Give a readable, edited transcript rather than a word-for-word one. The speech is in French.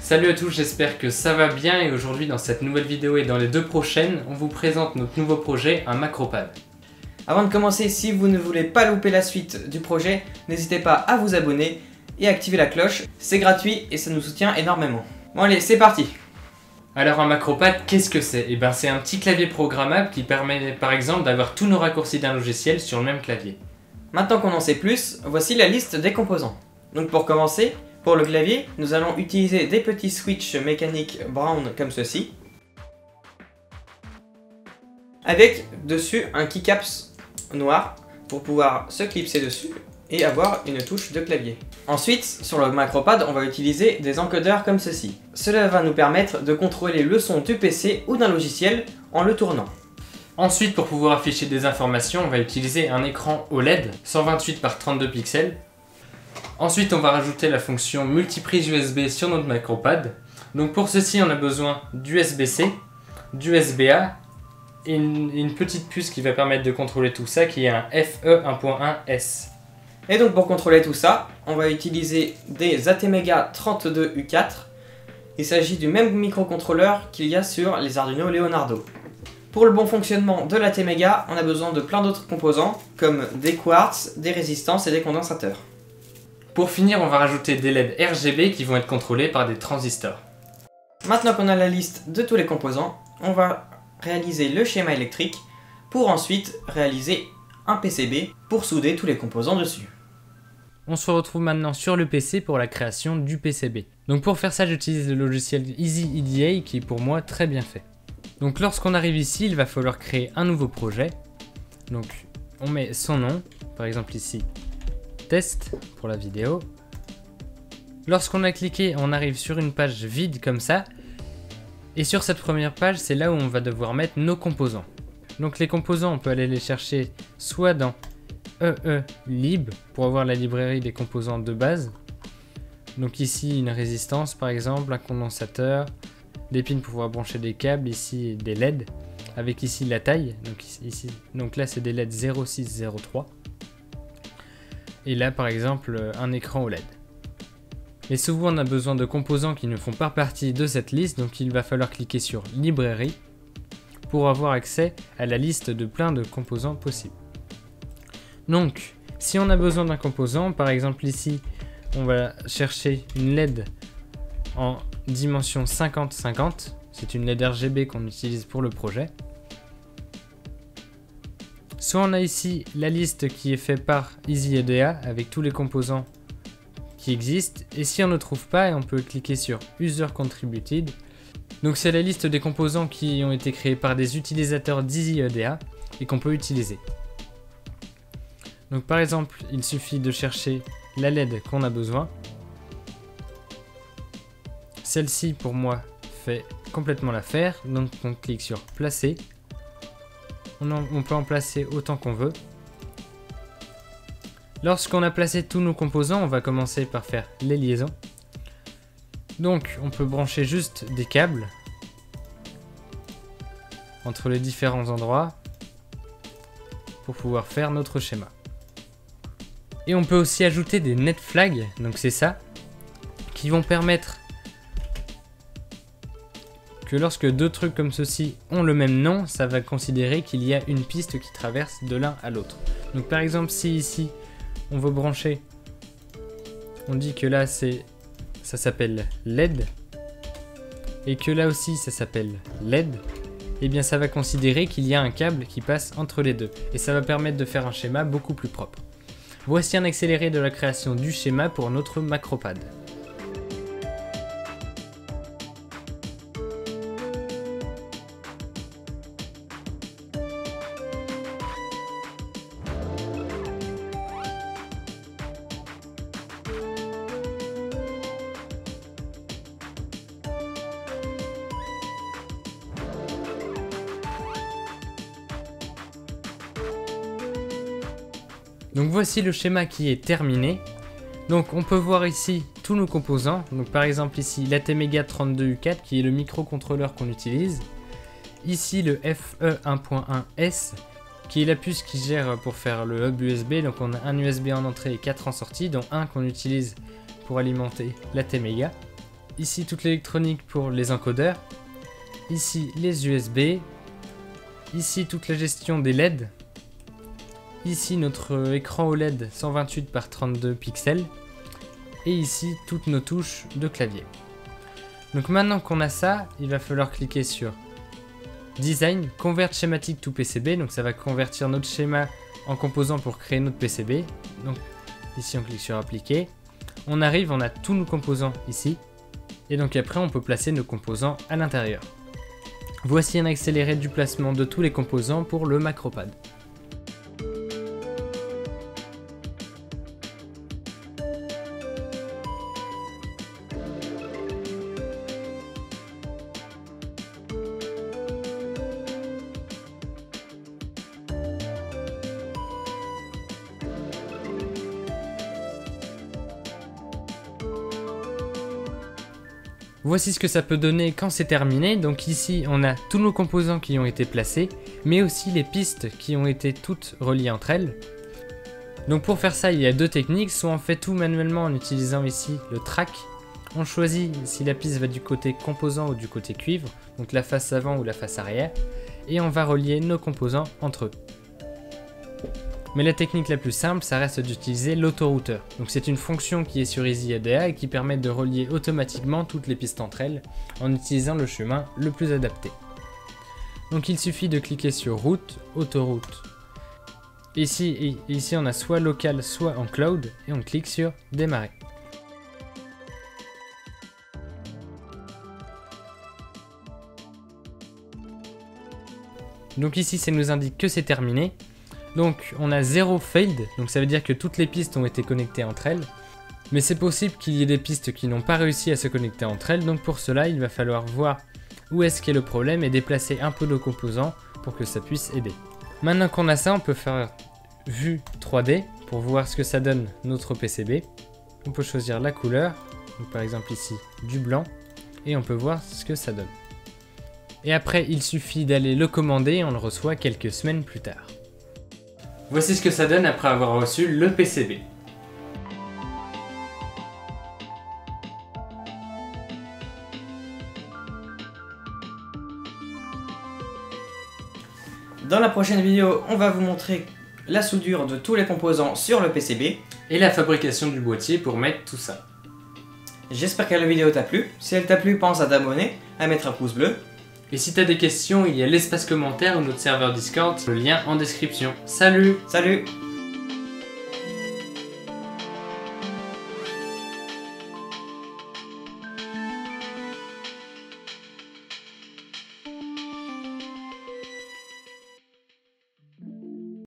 Salut à tous, j'espère que ça va bien et aujourd'hui dans cette nouvelle vidéo et dans les deux prochaines, on vous présente notre nouveau projet, un Macropad. Avant de commencer, si vous ne voulez pas louper la suite du projet, n'hésitez pas à vous abonner et activer la cloche, c'est gratuit et ça nous soutient énormément. Bon allez, c'est parti! Alors un Macropad, qu'est-ce que c'est? C'est un petit clavier programmable qui permet par exemple d'avoir tous nos raccourcis d'un logiciel sur le même clavier. Maintenant qu'on en sait plus, voici la liste des composants. Donc pour commencer, pour le clavier, nous allons utiliser des petits switches mécaniques Brown comme ceci, avec dessus un keycaps noir pour pouvoir se clipser dessus et avoir une touche de clavier. Ensuite, sur le Macropad, on va utiliser des encodeurs comme ceci. Cela va nous permettre de contrôler le son du PC ou d'un logiciel en le tournant. Ensuite, pour pouvoir afficher des informations, on va utiliser un écran OLED 128 par 32 pixels. Ensuite, on va rajouter la fonction multiprise USB sur notre Macropad. Donc pour ceci, on a besoin d'USB-C, d'USB-A et une petite puce qui va permettre de contrôler tout ça, qui est un FE 1.1S. Et donc pour contrôler tout ça, on va utiliser des ATmega 32U4. Il s'agit du même microcontrôleur qu'il y a sur les Arduino Leonardo. Pour le bon fonctionnement de l'ATmega, on a besoin de plein d'autres composants, comme des quartz, des résistances et des condensateurs. Pour finir, on va rajouter des LED RGB qui vont être contrôlés par des transistors. Maintenant qu'on a la liste de tous les composants, on va réaliser le schéma électrique pour ensuite réaliser un PCB pour souder tous les composants dessus. On se retrouve maintenant sur le PC pour la création du PCB. Donc pour faire ça, j'utilise le logiciel EasyEDA qui est pour moi très bien fait. Donc lorsqu'on arrive ici, il va falloir créer un nouveau projet. Donc on met son nom, par exemple ici, test pour la vidéo. Lorsqu'on a cliqué, on arrive sur une page vide comme ça. Et sur cette première page, c'est là où on va devoir mettre nos composants. Donc les composants, on peut aller les chercher soit dans EELib pour avoir la librairie des composants de base. Donc ici une résistance par exemple, un condensateur, des pins pour pouvoir brancher des câbles, ici des LED, avec ici la taille, donc là c'est des LED 0603. Et là par exemple un écran OLED. Mais souvent on a besoin de composants qui ne font pas partie de cette liste, donc il va falloir cliquer sur librairie pour avoir accès à la liste de plein de composants possibles. Donc, si on a besoin d'un composant, par exemple ici, on va chercher une LED en dimension 50-50. C'est une LED RGB qu'on utilise pour le projet. Soit on a ici la liste qui est faite par EasyEDA avec tous les composants qui existent. Et si on ne trouve pas, on peut cliquer sur User Contributed. Donc c'est la liste des composants qui ont été créés par des utilisateurs d'EasyEDA et qu'on peut utiliser. Donc par exemple, il suffit de chercher la LED qu'on a besoin. Celle-ci pour moi fait complètement l'affaire, donc on clique sur placer. On peut en placer autant qu'on veut. Lorsqu'on a placé tous nos composants, on va commencer par faire les liaisons. Donc on peut brancher juste des câbles entre les différents endroits pour pouvoir faire notre schéma. Et on peut aussi ajouter des net flags, donc c'est ça, qui vont permettre que lorsque deux trucs comme ceci ont le même nom, ça va considérer qu'il y a une piste qui traverse de l'un à l'autre. Donc par exemple si ici on veut brancher, on dit que là ça s'appelle LED et que là aussi ça s'appelle LED, et bien ça va considérer qu'il y a un câble qui passe entre les deux et ça va permettre de faire un schéma beaucoup plus propre. Voici un accéléré de la création du schéma pour notre Macropad. Donc voici le schéma qui est terminé. Donc on peut voir ici tous nos composants. Donc par exemple ici l'ATmega 32U4 qui est le microcontrôleur qu'on utilise. Ici le FE 1.1S qui est la puce qui gère pour faire le hub USB. Donc on a un USB en entrée et 4 en sortie, dont un qu'on utilise pour alimenter l'ATmega. ici toute l'électronique pour les encodeurs, ici les USB, ici toute la gestion des LED, ici notre écran OLED 128 par 32 pixels, et ici toutes nos touches de clavier. Donc maintenant qu'on a ça, il va falloir cliquer sur Design, Convert Schematic to PCB, donc ça va convertir notre schéma en composants pour créer notre PCB. Donc ici on clique sur Appliquer, on arrive, on a tous nos composants ici, et donc après on peut placer nos composants à l'intérieur. Voici un accéléré du placement de tous les composants pour le Macropad. Voici ce que ça peut donner quand c'est terminé. Donc ici on a tous nos composants qui ont été placés, mais aussi les pistes qui ont été toutes reliées entre elles. Donc pour faire ça il y a deux techniques, soit on fait tout manuellement en utilisant ici le track. On choisit si la piste va du côté composant ou du côté cuivre, donc la face avant ou la face arrière, et on va relier nos composants entre eux. Mais la technique la plus simple, ça reste d'utiliser l'autorouteur. Donc c'est une fonction qui est sur EasyADA et qui permet de relier automatiquement toutes les pistes entre elles en utilisant le chemin le plus adapté. Donc il suffit de cliquer sur Route, Autoroute. Ici on a soit local, soit en cloud et on clique sur Démarrer. Donc ici ça nous indique que c'est terminé. Donc on a 0 failed, donc ça veut dire que toutes les pistes ont été connectées entre elles. Mais c'est possible qu'il y ait des pistes qui n'ont pas réussi à se connecter entre elles, donc pour cela il va falloir voir où est-ce qu'est le problème et déplacer un peu nos composants pour que ça puisse aider. Maintenant qu'on a ça, on peut faire vue 3D pour voir ce que ça donne notre PCB. On peut choisir la couleur, donc par exemple ici du blanc, et on peut voir ce que ça donne. Et après il suffit d'aller le commander et on le reçoit quelques semaines plus tard. Voici ce que ça donne après avoir reçu le PCB. Dans la prochaine vidéo, on va vous montrer la soudure de tous les composants sur le PCB. Et la fabrication du boîtier pour mettre tout ça. J'espère que la vidéo t'a plu. Si elle t'a plu, pense à t'abonner, à mettre un pouce bleu. Et si t'as des questions, il y a l'espace commentaire ou notre serveur Discord, le lien en description. Salut! Salut!